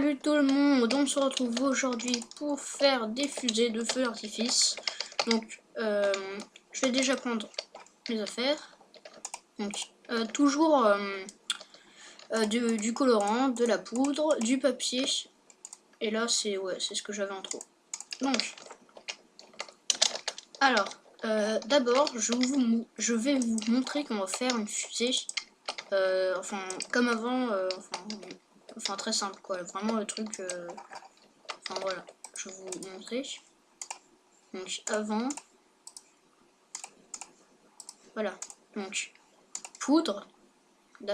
Salut tout le monde, on se retrouve aujourd'hui pour faire des fusées de feu d'artifice. Donc je vais déjà prendre mes affaires. Donc toujours du colorant, de la poudre, du papier. Et là c'est ce que j'avais en trop. Donc alors d'abord je vais vous montrer comment faire une fusée. Enfin comme avant, enfin très simple quoi, vraiment le truc. Enfin voilà, je vais vous montrer. Donc avant, voilà, donc poudre,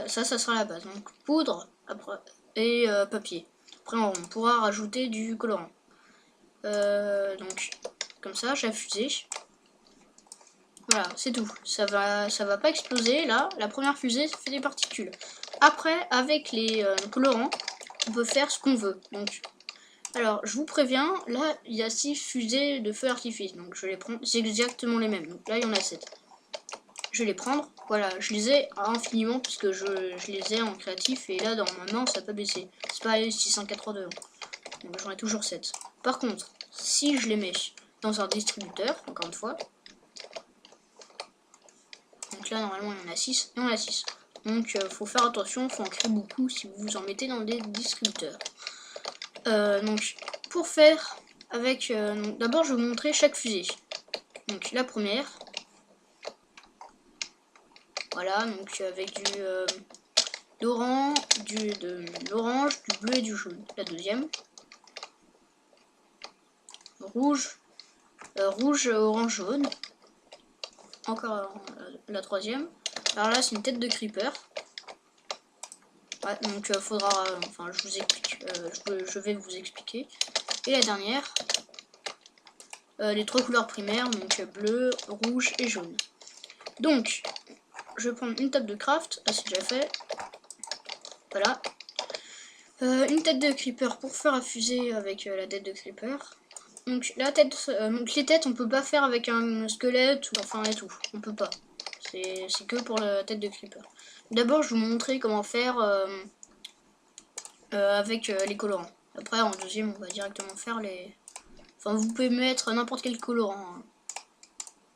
ça sera la base. Donc poudre après et papier. Après on pourra rajouter du colorant. Donc comme ça, j'ai la fusée. Voilà, c'est tout. Ça va pas exploser là. La première fusée, ça fait des particules. Après, avec les colorants, on peut faire ce qu'on veut. Donc alors, je vous préviens, là, il y a 6 fusées de feu d'artifice, donc je les prends, c'est exactement les mêmes, donc là, il y en a 7. Je vais les prendre, voilà, je les ai infiniment, puisque je les ai en créatif, et là, dans ma main, ça n'a pas baissé. C'est pas 682, donc j'en ai toujours 7. Par contre, si je les mets dans un distributeur, encore une fois, donc là, normalement, il y en a 6, et on a 6. Donc, faut faire attention, faut en créer beaucoup si vous en mettez dans des distributeurs. Donc pour faire avec d'abord je vais vous montrer chaque fusée. Donc la première, voilà, donc avec d'orange, de l'orange, du bleu et du jaune. La deuxième, rouge, rouge, orange, jaune. Encore la troisième. Alors là c'est une tête de creeper. Ouais, donc faudra, enfin je vous explique, je vais vous expliquer. Et la dernière, les trois couleurs primaires, donc bleu, rouge et jaune. Donc je vais prendre une table de craft, c'est déjà fait. Voilà. Une tête de creeper pour faire la fusée avec la tête de creeper. Donc la tête, donc les têtes on peut pas faire avec un squelette ou enfin et tout, on peut pas. C'est que pour la tête de creeper. D'abord je vais vous montrer comment faire avec les colorants. Après en deuxième on va directement faire les. Enfin vous pouvez mettre n'importe quel colorant. Hein.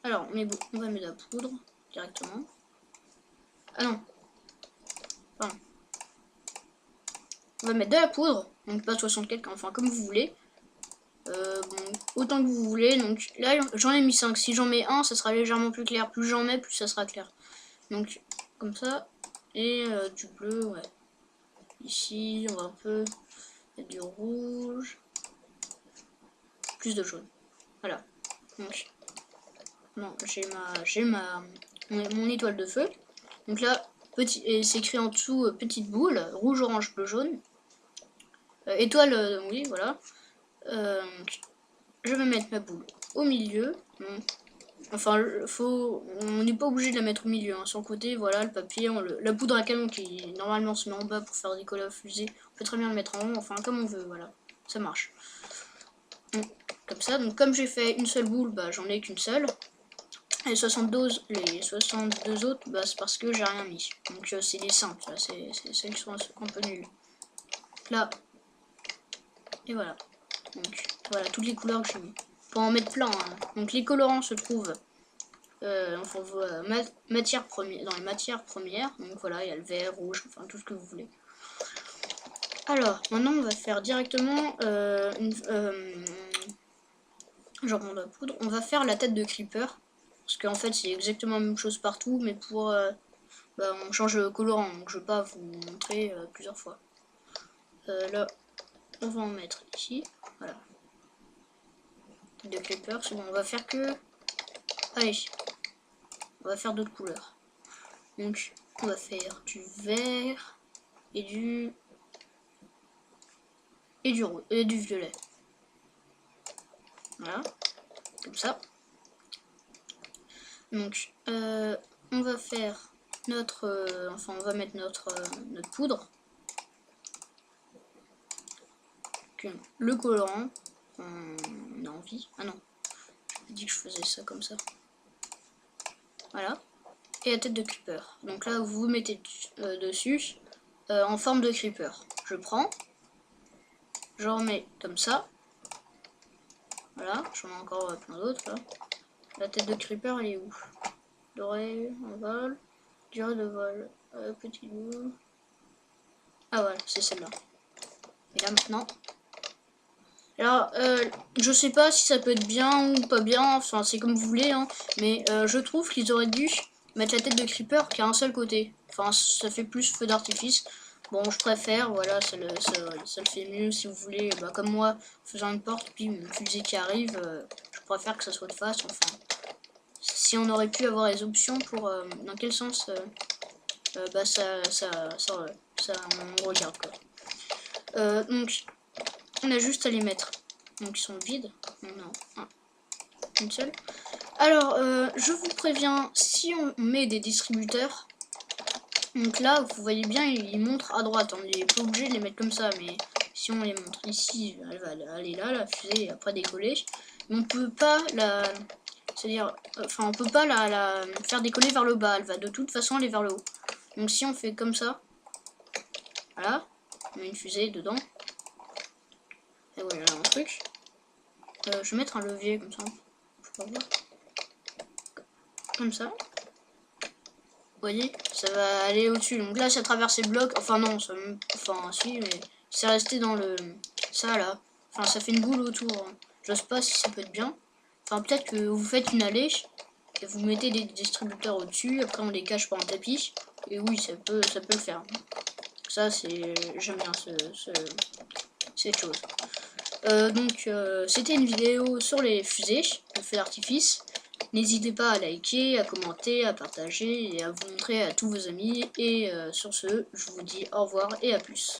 Alors on va mettre de la poudre directement. Ah non. Pardon. On va mettre de la poudre, donc pas 64, enfin comme vous voulez. Bon, autant que vous voulez, donc là j'en ai mis 5, si j'en mets un ça sera légèrement plus clair, plus j'en mets plus ça sera clair. Donc comme ça, et du bleu, ouais. Ici on va un peu mettre du rouge, plus de jaune, voilà. Donc, non, j'ai mon étoile de feu, donc là, et c'est écrit en dessous, petite boule, rouge, orange, bleu, jaune. Étoile, oui, voilà. Je vais mettre ma boule au milieu. Enfin, on n'est pas obligé de la mettre au milieu. Hein. Sur le côté, voilà, le papier, la poudre à canon qui normalement se met en bas pour faire des cols à fusée. On peut très bien le mettre en haut, enfin comme on veut, voilà. Ça marche. Comme ça, donc comme j'ai fait une seule boule, bah j'en ai qu'une seule. Les 72 autres, bah c'est parce que j'ai rien mis. Donc c'est des simples, c'est celles qui sont un peu nulles. Là. Et voilà. Donc voilà, toutes les couleurs que j'ai mis. Pour en mettre plein. Hein. Donc les colorants se trouvent enfin, matière première, dans les matières premières. Donc voilà, il y a le vert, rouge, enfin tout ce que vous voulez. Alors, maintenant on va faire directement genre de la poudre. On va faire la tête de creeper. Parce qu'en fait c'est exactement la même chose partout, mais pour bah, on change le colorant, donc je vais pas vous montrer plusieurs fois. Là, on va en mettre ici, voilà. Tête de creeper, c'est bon, on va faire que. Allez, on va faire d'autres couleurs. Donc, on va faire du vert et du rouge et du violet. Voilà, comme ça. Donc, on va faire notre, enfin, on va mettre notre poudre. Donc, le colorant, on a envie. Ah non, j'ai dit que je faisais ça comme ça. Voilà. Et la tête de creeper. Donc là, vous mettez dessus en forme de creeper. Je prends. je remets comme ça. Voilà, j'en ai encore plein d'autres là. La tête de creeper, elle est où? Doré, en vol, durée de vol, petit bout. Ah ouais, c'est celle-là. Et là maintenant. Alors, je sais pas si ça peut être bien ou pas bien, enfin c'est comme vous voulez, hein, mais je trouve qu'ils auraient dû mettre la tête de creeper qu'à un seul côté. Enfin, ça fait plus feu d'artifice. Bon, je préfère, voilà, ça le fait mieux si vous voulez. Bah, comme moi, faisant une porte, puis une fusée qui arrive, je préfère que ça soit de face. Enfin, si on aurait pu avoir les options pour dans quel sens, bah on regarde quoi. Donc, on a juste à les mettre. Donc, ils sont vides. Non, une seule. Alors, je vous préviens, si on met des distributeurs, donc là, vous voyez bien, il montre à droite. On n'est pas obligé de les mettre comme ça, mais si on les montre ici, elle va aller là, la fusée, et après décoller. Mais on peut pas la... C'est-à-dire, enfin, on peut pas la faire décoller vers le bas. Elle va de toute façon aller vers le haut. Donc si on fait comme ça, voilà, on met une fusée dedans. Et voilà un truc. Je vais mettre un levier comme ça. Faut pas voir. Comme ça. Vous voyez, ça va aller au-dessus. Donc là, ça traverse les blocs. Enfin non, ça, enfin si, mais c'est resté dans le... Ça là. Enfin, ça fait une boule autour. Je sais pas si ça peut être bien. Enfin, peut-être que vous faites une allée et vous mettez des distributeurs au-dessus. Après, on les cache par un tapis. Et oui, ça peut le faire. Ça, c'est... J'aime bien cette chose. Donc, c'était une vidéo sur les fusées, le feu d'artifice. N'hésitez pas à liker, à commenter, à partager et à vous montrer à tous vos amis. Et sur ce, je vous dis au revoir et à plus.